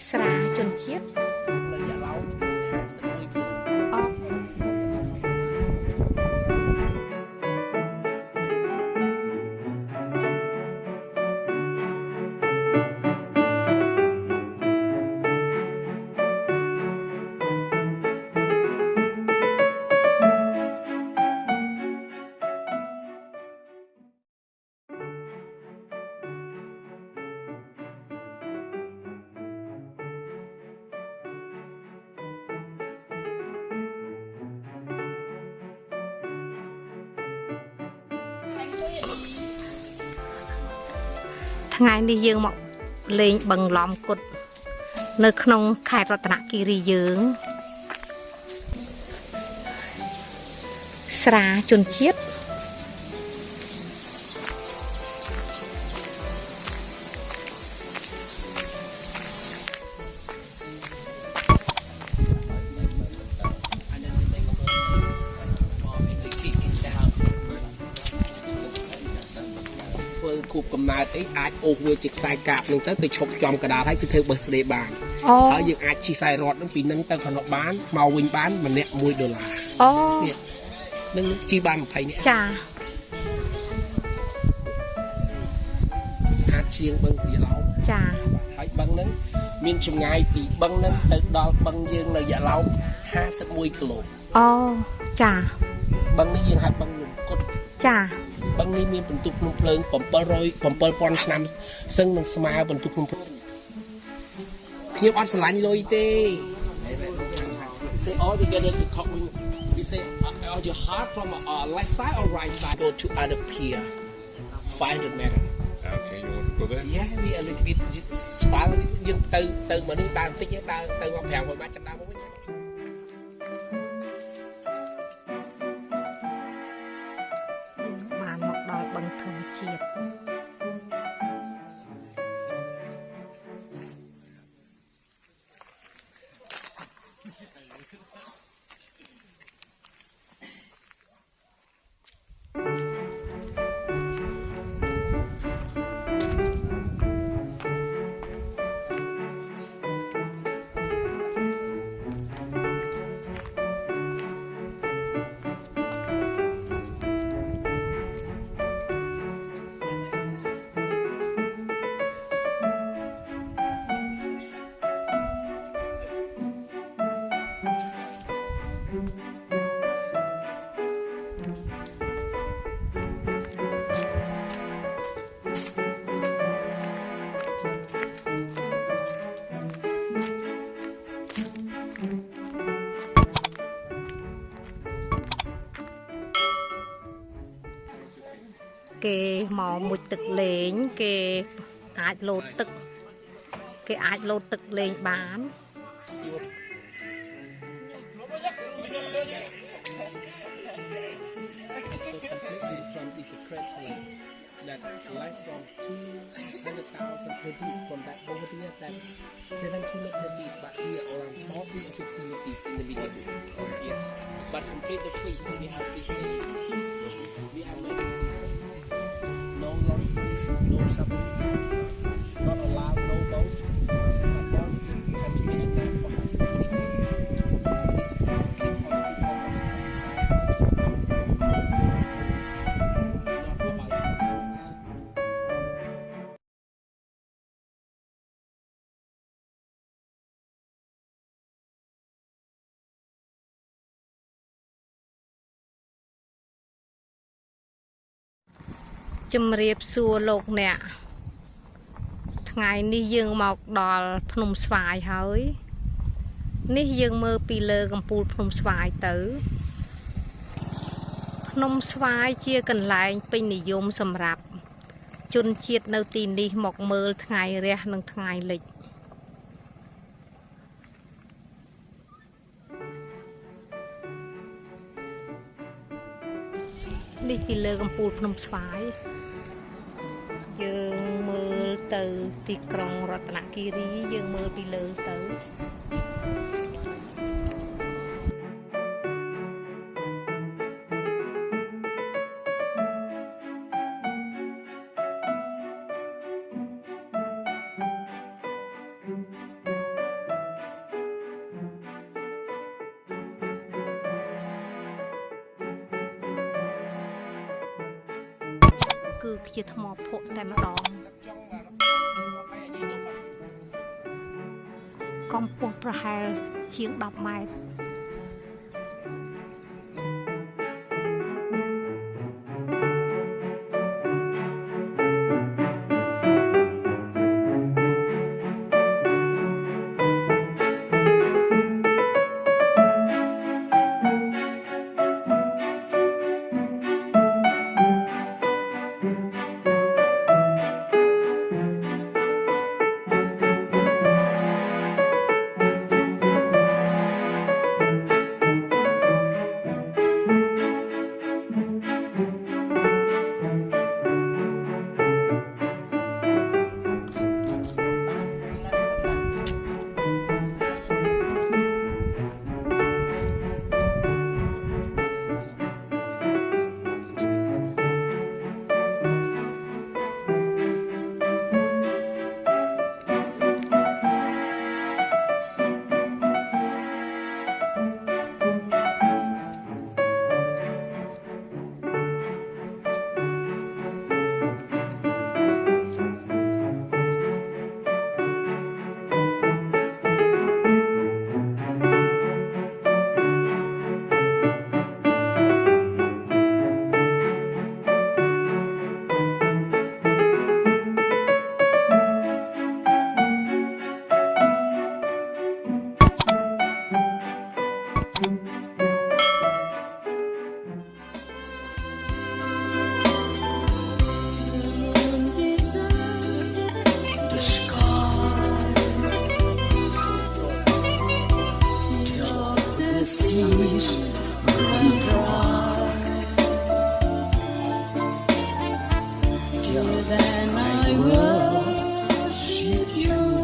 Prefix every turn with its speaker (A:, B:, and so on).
A: ស្រាជនជាតិ
B: នៅយ៉ាឡោ51គីឡូ
A: អូថ្ងៃនេះយើងមកលេងបឹងឡំគុតនៅក្នុងខេត្តរតនគិរីយើងស្រាជនជាតិ
B: ធ្វើគូបកំណើតអីអាចអូសវាជាខ្សែកាបនឹងទៅឈប់ចំកដាលហើយគឺធ្វើ birthday បានហើយយើងអាចជិះខ្សែរ៉តនឹងពីនឹងទៅខាងនោះបានមកវិញបានម្នាក់$1អូនេះនឹងជិះបាន20នាក់
A: ចា
B: ស្អាតជាងបឹងពីឡោម
A: ចា
B: ហើយបឹងហ្នឹងមានចម្ងាយពីបឹងហ្នឹងទៅដល់បឹងយើងនៅយ៉ាឡោម51គីឡូ
A: អូចា
B: បឹងនេះយើងហៅបឹងលំគុត
A: ចា
B: បឹងនេះមានបន្ទុកភ្នំភ្លើង7,000ឆ្នាំសឹងនឹងស្មើបន្ទុកភ្នំភ្លើងខ្ញុំអត់ស្រឡាញ់លុយទេ Say all together to talk we say are your heart from left side or right side go to other pier 500 meter
C: Okay, you want to go there?
B: Yeah we a little bit ស្ប៉ាល់យើងទៅមកនេះដើរបន្តិចដើរទៅមក500ម៉ែត្រចាំដើរមកវិញ
A: បានមកដល់បឹងធម្មជាតិគេមកមុជទឹកលេងគេអាចលោតទឹកលេងបាន
B: that life from 200,000 people from that over there that 70 meters deep but here around 40 or 50 meters deep in the beginning yes but complete the freeze we have fish we have made fish no laundry no submarine not allowed no boat but boat have to be at night for us to see this keep on the countryside
A: ជំរាបសួរលោកអ្នកថ្ងៃនេះយើងមកដល់ភ្នំស្វាយហើយនេះយើងមើលពីលើកំពូលភ្នំស្វាយទៅភ្នំស្វាយជាកន្លែងពេញនិយមសម្រាប់ជនជាតិនៅទីនេះមកមើលថ្ងៃរះនិងថ្ងៃលិចនេះពីលើកំពូលភ្នំស្វាយយើងមើលទៅទីក្រុងរតនគិរីយើងមើលពីលើទៅ
B: ប
A: ជាថ្មភក់តែម្ដងកម្ពស់ប្រហែលជាង10 ម៉ែត្រ
C: Seas run dry. Till then I worship you.